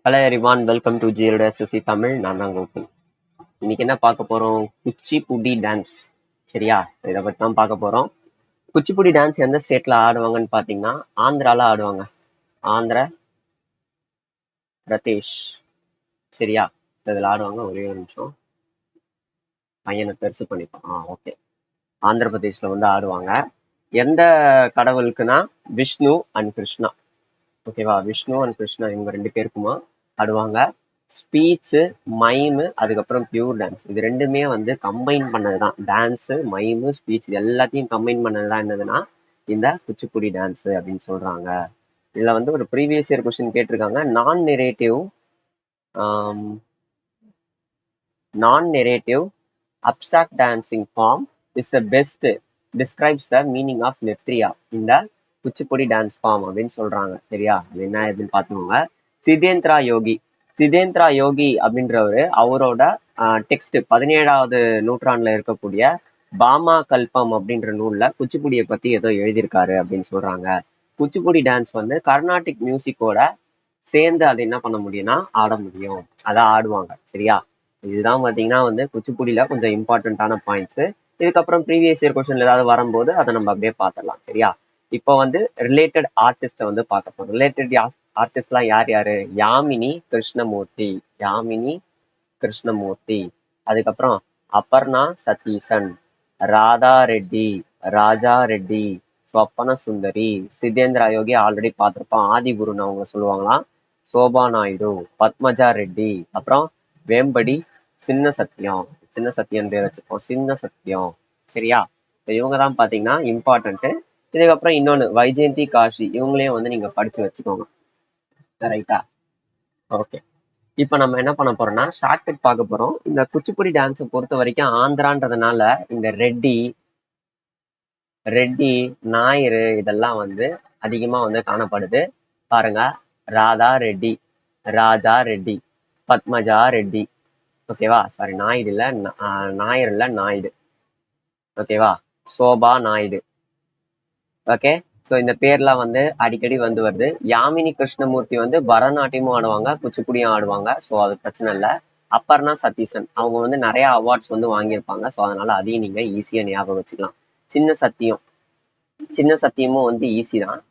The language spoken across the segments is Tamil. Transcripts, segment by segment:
Hello everyone, welcome to GLD SSC Tamil. நான் தான் கோகுல். இன்னைக்கு என்ன பார்க்க போறோம்? குச்சிப்புடி டான்ஸ். சரியா? இதை பற்றி தான் பார்க்க போறோம். குச்சிப்புடி டான்ஸ் எந்த ஸ்டேட்ல ஆடுவாங்கன்னு பார்த்தீங்கன்னா ஆந்திரால ஆடுவாங்க. ஆந்திர பிரதேஷ். சரியா? இதில் ஆடுவாங்க. ஒரே ஒரு நிமிஷம் பையனை பெருசு பண்ணிப்போம். ஓகே. ஆந்திர பிரதேஷ்ல வந்து ஆடுவாங்க. எந்த கடவுளுக்குன்னா விஷ்ணு அண்ட் கிருஷ்ணா. ஓகேவா? விஷ்ணு அண்ட் கிருஷ்ணா இவங்க ரெண்டு பேருக்குமா ஆடுவாங்க. ஸ்பீச்சு, மைமு, அதுக்கப்புறம் பியூர் டான்ஸ். இது ரெண்டுமே வந்து கம்பைன் பண்ணதுதான். டான்ஸு, மைமு, ஸ்பீச் இது எல்லாத்தையும் கம்பைன் பண்ணதுதான் என்னதுன்னா இந்த குச்சிப்புடி டான்ஸ் அப்படின்னு சொல்றாங்க. இதுல வந்து ஒரு ப்ரீவியஸ் இயர் கொஸ்டின் கேட்டிருக்காங்க. நான் narrative abstract dancing form is the best describes the meaning of நெத்ரியா இந்த குச்சிப்புடி டான்ஸ் ஃபார்ம் அப்படின்னு சொல்றாங்க. சரியா? அது என்ன அப்படின்னு பார்த்துக்கோங்க. சிதேந்திரா யோகி அப்படின்றவரு அவரோட டெக்ஸ்ட் 17வது நூற்றாண்டுல இருக்கக்கூடிய பாமா கல்பம் அப்படின்ற நூல்ல குச்சிப்புடியை பத்தி ஏதோ எழுதியிருக்காரு அப்படின்னு சொல்றாங்க. குச்சிப்புடி டான்ஸ் வந்து கர்நாடிக் மியூசிக்கோட சேர்ந்து அதை என்ன பண்ண முடியும்னா ஆட முடியும். அதை ஆடுவாங்க. சரியா? இதுதான் பாத்தீங்கன்னா வந்து குச்சிப்புடியில கொஞ்சம் இம்பார்ட்டன்டான பாயிண்ட்ஸ். இதுக்கப்புறம் ப்ரீவியஸ் இயர் கொஸ்டின் ஏதாவது வரும்போது அதை நம்ம அப்படியே பார்த்துடலாம். சரியா? இப்போ வந்து ரிலேட்டட் ஆர்டிஸ்ட வந்து பார்க்க போறோம். ரிலேட்டட் ஆர்டிஸ்ட்லாம் யார் யாரு? யாமினி கிருஷ்ணமூர்த்தி, அதுக்கப்புறம் அபர்ணா சதீசன், ராதா ரெட்டி, ராஜா ரெட்டி, ஸ்வப்பன சுந்தரி, சிதேந்திரா யோகி ஆல்ரெடி பார்த்திருப்போம். ஆதிகுருன்னு அவங்க சொல்லுவாங்களாம். சோபா நாயுடு, பத்மஜா ரெட்டி, அப்புறம் வேம்படி சின்ன சத்தியம் பேர் வச்சுப்போம். சின்ன சத்தியம். சரியா? இவங்க தான் பாத்தீங்கன்னா இம்பார்ட்டன்ட். இதுக்கப்புறம் இன்னொன்னு வைஜெயந்தி காஷி, இவங்களையும் வந்து நீங்க படிச்சு வச்சுக்கோங்க. ரைட்டா? ஓகே. இப்ப நம்ம என்ன பண்ண போறோம்னா ஷார்ட்கட் பார்க்க போறோம். இந்த குச்சிப்புடி டான்ஸை பொறுத்த வரைக்கும் ஆந்திரான்றதுனால இந்த ரெட்டி நாயரு இதெல்லாம் வந்து அதிகமா வந்து காணப்படுது. பாருங்க, ராதா ரெட்டி, ராஜா ரெட்டி, பத்மஜா ரெட்டி. ஓகேவா? சாரி, நாயுடு இல்ல, நாயர் இல்ல, நாயுடு. ஓகேவா? சோபா நாயுடு. ஓகே. ஸோ இந்த பேர்லாம் வந்து அடிக்கடி வந்து வருது. யாமினி கிருஷ்ணமூர்த்தி வந்து பரதநாட்டியமும் ஆடுவாங்க, குச்சிப்புடியும் ஆடுவாங்க. ஸோ அது பிரச்சனை இல்லை. அப்பர்ணா சதீசன் அவங்க வந்து நிறைய அவார்ட்ஸ் வந்து வாங்கியிருப்பாங்க. ஸோ அதனால அதையும் நீங்க ஈஸியா ஞாபகம் வச்சுக்கலாம். சின்ன சத்தியமும் வந்து ஈஸி தான்.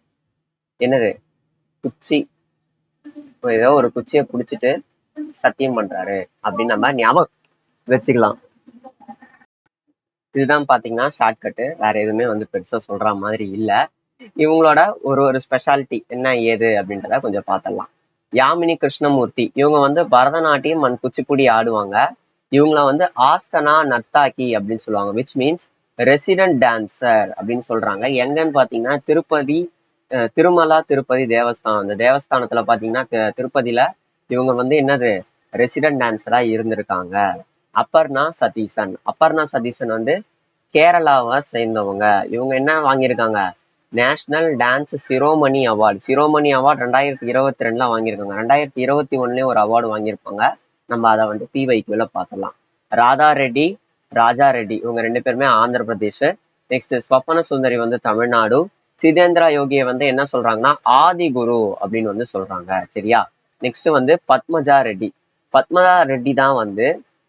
என்னது? குச்சி, ஏதோ ஒரு குச்சியை பிடிச்சிட்டு சத்தியம் பண்றாரு அப்படின்னு நம்ம ஞாபகம் வச்சுக்கலாம். இதுதான் பாத்தீங்கன்னா ஷார்ட்கட்டு. வேற எதுவுமே வந்து பெருசா சொல்ற மாதிரி இல்ல. இவங்களோட ஒரு ஸ்பெஷாலிட்டி என்ன ஏது அப்படின்றத கொஞ்சம் பார்த்துடலாம். யாமினி கிருஷ்ணமூர்த்தி இவங்க வந்து பரதநாட்டியம் அண்ட் குச்சிப்புடி ஆடுவாங்க. இவங்கள வந்து ஆஸ்தனா நர்த்தாக்கி அப்படின்னு சொல்லுவாங்க. விச் மீன்ஸ் ரெசிடென்ட் டான்சர் அப்படின்னு சொல்றாங்க. எங்கன்னு பாத்தீங்கன்னா திருமலா திருப்பதி தேவஸ்தானம். அந்த தேவஸ்தானத்துல பாத்தீங்கன்னா திருப்பதியில இவங்க வந்து என்னது ரெசிடென்ட் டான்சரா இருந்திருக்காங்க. அப்பர்ணா சதீசன் வந்து கேரளாவை சேர்ந்தவங்க. இவங்க என்ன வாங்கியிருக்காங்க? நேஷனல் டான்ஸ் சிரோமணி அவார்டு 2022 வாங்கியிருக்காங்க. 2021 ஒரு அவார்டு வாங்கியிருப்பாங்க. நம்ம அதை வந்து பிவைக்குள்ள பார்க்கலாம். ராஜா ரெட்டி இவங்க ரெண்டு பேருமே ஆந்திர பிரதேஷ். நெக்ஸ்ட் ஸ்வப்பன சுந்தரி வந்து தமிழ்நாடு. சிதேந்திரா யோகியை வந்து என்ன சொல்றாங்கன்னா ஆதி குரு அப்படின்னு வந்து சொல்றாங்க. சரியா? நெக்ஸ்ட் வந்து பத்மஜா ரெட்டி தான் வந்து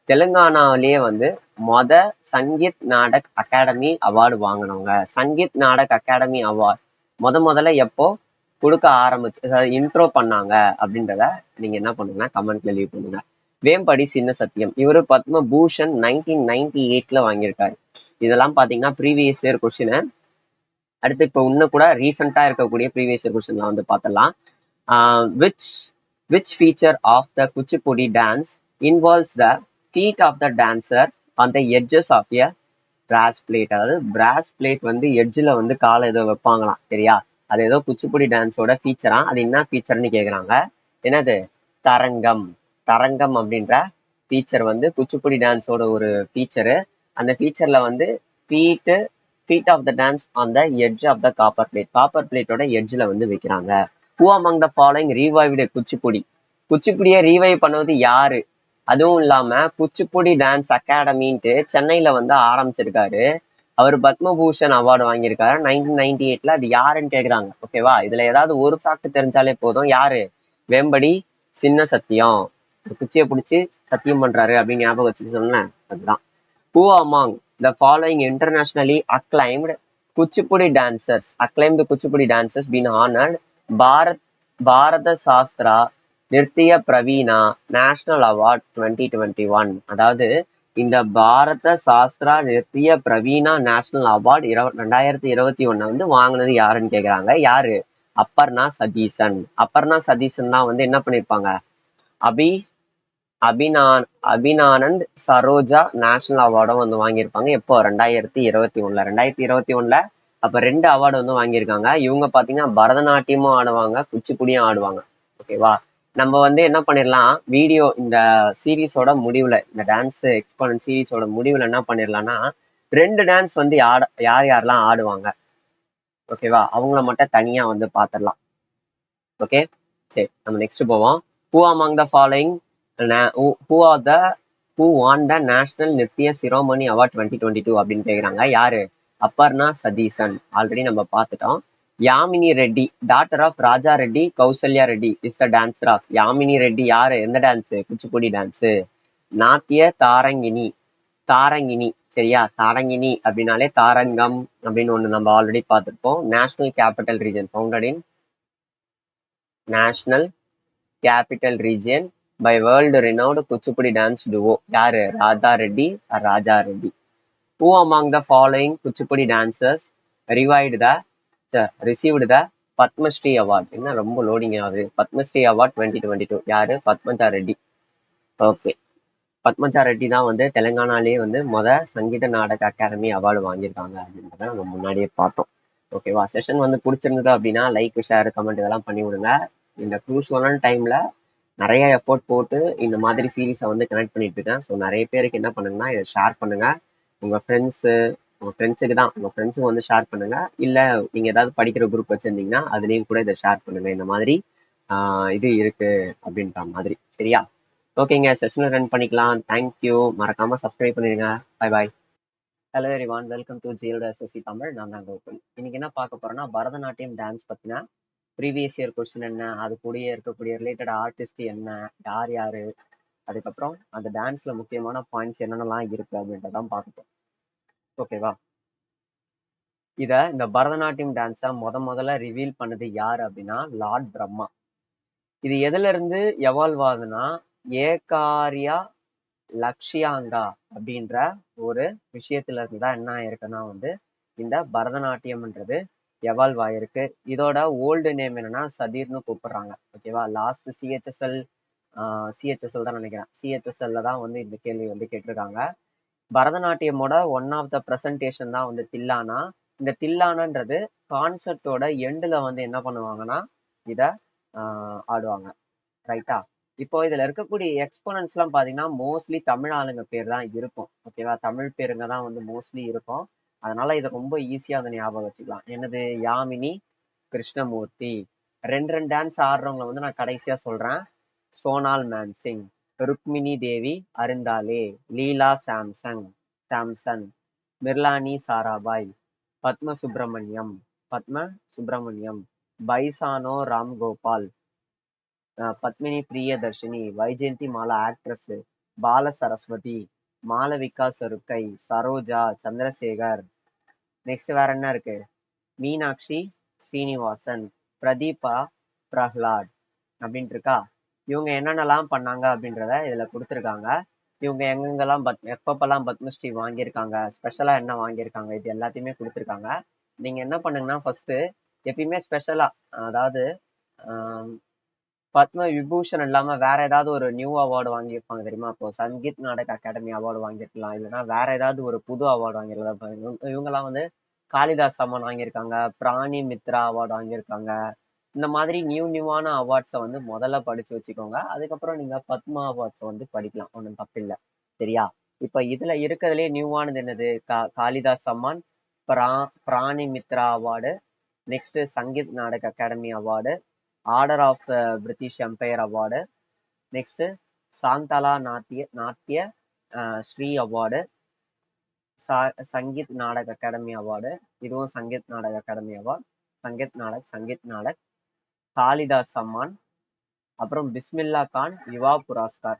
தெலுங்கானாவிலேயே வந்து மொத சங்கீத் நாடக் அகாடமி அவார்டு வாங்கினவங்க. சங்கீத் நாடக் அகாடமி அவார்டு முதல்ல எப்போ கொடுக்க ஆரம்பிச்சு, அதாவது இன்ட்ரோ பண்ணாங்க அப்படின்றத நீங்க என்ன பண்ணுங்க, கமெண்ட்ல லீவ் பண்ணுங்க. வேம்படி சின்ன சத்தியம் இவரு பத்மபூஷன் 1998 வாங்கியிருக்காரு. இதெல்லாம் பாத்தீங்கன்னா ப்ரீவியஸ் இயர் கொஸ்டின். அடுத்து இப்போ இன்னும் கூட ரீசெண்டா இருக்கக்கூடிய ப்ரீவியஸ் இயர் கொஸ்டின்லாம் வந்து பார்த்தலாம். Which feature of the Kuchipudi dance involves the feet of the dancer on the edges of a brass plate. அதாவது பிராஸ் பிளேட் வந்து எட்ஜில் வந்து காலை ஏதோ வைப்பாங்களாம். சரியா? அது ஏதோ குச்சிப்புடி டான்ஸோட ஃபீச்சரா. அது என்ன ஃபீச்சர்னு கேட்குறாங்க. என்னது? தரங்கம் அப்படின்ற ஃபீச்சர் வந்து குச்சிப்புடி டான்ஸோட ஒரு ஃபீச்சரு. அந்த ஃபீச்சர்ல வந்து feet of the dance on the edge of the copper பிளேட்டோட எட்ஜில் வந்து வைக்கிறாங்க. Who among the following revived குச்சிப்புடியை ரீவைவ் பண்ணது யாரு? அதுவும் இல்லாம குச்சிப்புடி டான்ஸ் அகாடமின்ட்டு சென்னையில வந்து ஆரம்பிச்சிருக்காரு. அவர் பத்மபூஷன் அவார்டு வாங்கியிருக்காரு 1998. அது யாருன்னு கேக்குறாங்க. ஓகேவா? இதுல ஏதாவது ஒரு ஃபேக்ட் தெரிஞ்சாலே போதும். யாரு? வேம்படி சின்ன சத்தியம். குச்சியை பிடிச்சி சத்தியம் பண்றாரு அப்படின்னு ஞாபகம் வச்சுட்டு சொன்னேன். அதுதான். Who among the following internationally acclaimed Kuchipudi dancers been honored Bharat Bharata Shastra Nritya Praveena national award 2021? அதாவது இந்த பாரத சாஸ்திரா நிர்த்திய பிரவீனா நேஷனல் அவார்ட் 2021 வந்து வாங்கினது யாருன்னு கேக்குறாங்க. யாரு? அப்பர்ணா சதீசன். அப்பர்ணா சதீசன் தான் வந்து என்ன பண்ணிருப்பாங்க, அபி அபினானந்த் சரோஜா நேஷனல் அவார்டும் வந்து வாங்கியிருப்பாங்க. எப்போ? 2021. அப்ப 2 அவார்டு வந்து வாங்கியிருக்காங்க. இவங்க பாத்தீங்கன்னா பரதநாட்டியமும் ஆடுவாங்க, குச்சிப்புடியும் ஆடுவாங்க. ஓகேவா? நம்ம வந்து என்ன பண்ணிடலாம், வீடியோ இந்த சீரீஸோட முடிவுல, இந்த டான்ஸ் எக்ஸ்போனன்ட் சீரீஸோட முடிவுல என்ன பண்ணிடலாம்னா 2 டான்ஸ் வந்து யார் யாரெல்லாம் ஆடுவாங்க, ஓகேவா, அவங்கள மட்டும் தனியா வந்து பாத்திரலாம். ஓகே, சரி, நம்ம நெக்ஸ்ட் போவோம். Who among the following who won the National Nitya Shiromani award 2022 அப்படின்னு கேக்குறாங்க. யாரு? அப்பர்ணா சதீசன். ஆல்ரெடி நம்ம பார்த்துட்டோம். Yamini Reddy, daughter of Raja Reddy Kausalya Reddy, is the dancer of. Yamini Reddy யாரு? எந்த டான்ஸ்? குச்சிப்புடி டான்ஸ். நாத்திய தாரங்கிணி, சரியா? தாரங்கிணி அப்படின்னாலே தாரங்கம் அப்படின்னு ஒண்ணு நம்ம ஆல்ரெடி பார்த்துருப்போம். National capital region, founded in national capital region by world renowned Kuchipudi dance duo. யாரு? Raja Reddy. Who among the following Kuchipudi dancers received the Padmashri award? என்ன ரொம்ப லோடிங் ஆகுது. பத்மஸ்ரீ அவார்ட் 2022. யாரு? பத்மஜா ரெட்டி. ஓகே, பத்மஜா ரெட்டி தான் வந்து தெலுங்கானாலேயே வந்து சங்கீத நாடக அகாடமி அவார்டு வாங்கியிருக்காங்க அப்படின்றத நம்ம முன்னாடியே பார்த்தோம். ஓகேவா? செஷன் வந்து பிடிச்சிருந்தது அப்படின்னா லைக், ஷேர், கமெண்ட் இதெல்லாம் பண்ணி விடுங்க. இந்த க்ரூஷியலான டைம்ல நிறைய எஃபோர்ட் போட்டு இந்த மாதிரி சீரீஸை வந்து கனெக்ட் பண்ணிட்டு இருக்கேன். ஸோ நிறைய பேருக்கு என்ன பண்ணுங்கன்னா இதை ஷேர் பண்ணுங்க. உங்க ஃப்ரெண்ட்ஸுக்கு வந்து ஷேர் பண்ணுங்க. இல்லை நீங்க ஏதாவது படிக்கிற குரூப் வச்சிருந்தீங்கன்னா அதுலேயும் கூட இதை ஷேர் பண்ணுங்க. இந்த மாதிரி இது இருக்கு அப்படின்ற மாதிரி. சரியா? ஓகேங்க, செஷனை ரன் பண்ணிக்கலாம். தேங்க்யூ. மறக்காம சப்ஸ்கிரைப் பண்ணிடுங்க. Bye bye. Hello everyone, welcome to GLD SSC Tamil. நான் தான் கோகுல். இன்னைக்கு என்ன பார்க்க போறோம்னா பரதநாட்டியம் டான்ஸ் பத்தின ப்ரீவியஸ் இயர் கொஸ்டின் என்ன, அது கூடயே இருக்கக்கூடிய ரிலேட்டட் ஆர்டிஸ்ட் என்ன, யார் யாரு, அதுக்கப்புறம் அந்த டான்ஸ்ல முக்கியமான பாயிண்ட்ஸ் என்னென்னலாம் இருக்கு அப்படின்றதான் பார்ப்போம். ஓகேவா? இந்த பரதநாட்டியம் டான்ஸை முதல்ல ரிவீல் பண்ணது யாரு அப்படின்னா லார்ட் பிரம்மா. இது எதுல இருந்து எவால்வ் ஆகுதுன்னா ஏகாரியா லக்ஷியாங்கா அப்படின்ற ஒரு விஷயத்துல இருந்து தான் என்ன ஆயிருக்குன்னா வந்து இந்த பரதநாட்டியம்ன்றது எவால்வ் ஆயிருக்கு. இதோட ஓல்டு நேம் என்னன்னா சதீர்னு கூப்பிடுறாங்க. ஓகேவா? லாஸ்ட் சிஹெச்எஸ்எல் தான் நினைக்கிறேன். சிஹெச்எஸ்எல்ல தான் வந்து இந்த கேள்வி வந்து கேட்டிருக்காங்க. பரதநாட்டியமோட ஒன் ஆஃப் த ப்ரெசன்டேஷன் தான் வந்து தில்லானா. இந்த தில்லானன்றது கான்செப்டோட எண்டுல வந்து என்ன பண்ணுவாங்கன்னா இத ஆடுவாங்க. ரைட்டா? இப்போ இதுல இருக்கக்கூடிய எக்ஸ்போனன்ட்ஸ் எல்லாம் பாத்தீங்கன்னா மோஸ்ட்லி தமிழ் ஆளுங்க பேர் தான் இருக்கும். ஓகேவா? தமிழ் பேருங்க தான் வந்து மோஸ்ட்லி இருக்கும். அதனால இதை ரொம்ப ஈஸியா வந்து ஞாபகம் வச்சுக்கலாம். என்னது? யாமினி கிருஷ்ணமூர்த்தி. ரெண்டு டான்ஸ் ஆடுறவங்க வந்து நான் கடைசியா சொல்றேன். சோனால் மான்சிங், ருக்மிணி தேவி அருந்தாலே, லீலா சாம்சன், மிர்லானி சாராபாய், பத்ம சுப்பிரமணியம், பைசானோ ராம்கோபால், பத்மினி பிரியதர்ஷினி, வைஜெயந்தி மாலா ஆக்ட்ரஸ், பால சரஸ்வதி, மாலவிகா சருக்கை, சரோஜா, சந்திரசேகர். நெக்ஸ்ட் வேற என்ன இருக்கு? மீனாட்சி ஸ்ரீனிவாசன், பிரதீபா பிரஹ்லாத் அப்படின்ட்டு இருக்கா. இவங்க என்னென்னலாம் பண்ணாங்க அப்படின்றத இதுல கொடுத்துருக்காங்க. இவங்க எங்கெங்கெல்லாம் எப்பப்பெல்லாம் பத்மஸ்ரீ வாங்கியிருக்காங்க, ஸ்பெஷலா என்ன வாங்கியிருக்காங்க, இது எல்லாத்தையுமே கொடுத்துருக்காங்க. நீங்க என்ன பண்ணுங்கன்னா ஃபர்ஸ்ட் எப்பயுமே ஸ்பெஷலா, அதாவது பத்ம விபூஷன் இல்லாம வேற ஏதாவது ஒரு நியூ அவார்டு வாங்கியிருப்பாங்க தெரியுமா? இப்போ சங்கீத் நாடக அகாடமி அவார்டு வாங்கியிருக்கலாம், இல்லைன்னா வேற ஏதாவது ஒரு புது அவார்டு வாங்கியிருக்கலாம். இவங்கெல்லாம் வந்து காளிதாஸ் அம்மன் வாங்கியிருக்காங்க, பிராணி மித்ரா அவார்டு வாங்கியிருக்காங்க. இந்த மாதிரி நியூவான அவார்ட்ஸை வந்து முதல்ல படிச்சு வச்சுக்கோங்க. அதுக்கப்புறம் நீங்க பத்மா அவார்ட்ஸை வந்து படிக்கலாம், ஒன்றும் தப்பில்லை. சரியா? இப்ப இதுல இருக்கிறதுலே நியூவானது என்னது? காளிதாஸ் அம்மான், பிராணி Mitra award, next Sangeet Natak academy award, order of British Empire award, next Shantala Natya Shri award, Sangeet Natak academy award, இதுவும் சங்கீத் நாடக அகாடமி அவார்டு, சங்கீத் நாடக், காளிதாஸ் சம்மான், அப்புறம் பிஸ்மில்லா கான் யுவா புரஸ்கார்.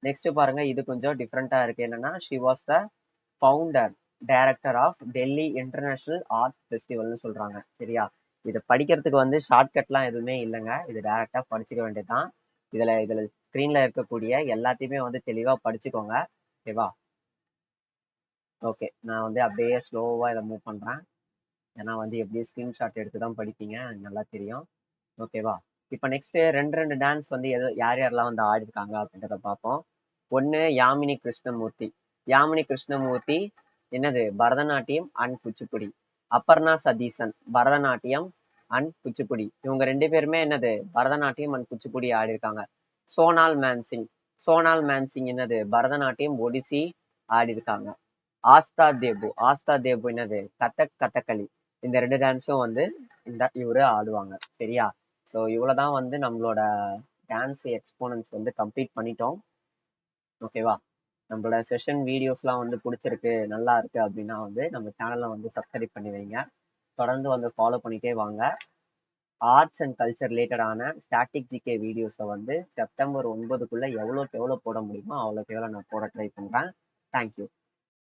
நெக்ஸ்ட் பாருங்க, இது கொஞ்சம் டிஃப்ரெண்டா இருக்கு. என்னன்னா she was the founder director of Delhi international art ஃபெஸ்டிவல்னு சொல்றாங்க. சரியா? இதை படிக்கிறதுக்கு வந்து ஷார்ட்கட்லாம் எதுவுமே இல்லைங்க. இது டைரக்டா படிச்சுக்க வேண்டியதுதான். இதுல ஸ்க்ரீன்ல இருக்கக்கூடிய எல்லாத்தையுமே வந்து தெளிவா படிச்சுக்கோங்க. ஓகேவா? ஓகே, நான் வந்து அப்படியே ஸ்லோவா இதை மூவ் பண்றேன். ஏன்னா வந்து எப்படியும் ஸ்கிரீன்ஷாட் எடுத்து தான் படிப்பீங்க, எனக்கு நல்லா தெரியும். ஓகேவா? இப்போ நெக்ஸ்ட் ரெண்டு ரெண்டு டான்ஸ் வந்து யார் யாரெல்லாம் வந்து ஆடிருக்காங்க அப்படின்றத பார்ப்போம். ஒன்று யாமினி கிருஷ்ணமூர்த்தி. யாமினி கிருஷ்ணமூர்த்தி என்னது பரதநாட்டியம் அண்ட் குச்சிப்புடி. அப்பர்ணா சதீசன் பரதநாட்டியம் அண்ட் குச்சிப்புடி. இவங்க ரெண்டு பேருமே என்னது பரதநாட்டியம் அண்ட் குச்சிப்புடி ஆடிருக்காங்க. சோனால் மேன்சிங். சோனால் மேன்சிங் என்னது பரதநாட்டியம் ஒடிசி ஆடிருக்காங்க. ஆஸ்தா தேபு என்னது கதகளி. இந்த ரெண்டு டான்ஸும் வந்து இவரு ஆடுவாங்க. சரியா? ஸோ இவ்வளவுதான் வந்து நம்மளோட டான்ஸ் எக்ஸ்போனன்ஸ் வந்து கம்ப்ளீட் பண்ணிட்டோம். ஓகேவா? நம்மளோட செஷன் வீடியோஸ்லாம் வந்து பிடிச்சிருக்கு, நல்லா இருக்கு அப்படின்னா வந்து நம்ம சேனலை வந்து சப்ஸ்கிரைப் பண்ணி வைங்க. தொடர்ந்து வந்து ஃபாலோ பண்ணிட்டே வாங்க. ஆர்ட்ஸ் அண்ட் கல்ச்சர் ரிலேட்டடான ஸ்டாட்டிக் ஜிகே வீடியோஸை வந்து செப்டம்பர் 9க்குள்ள எவ்வளோக்கு எவ்வளோ போட முடியுமோ அவ்வளோக்கு எவ்வளோ நான் போட ட்ரை பண்ணுறேன். தேங்க்யூ.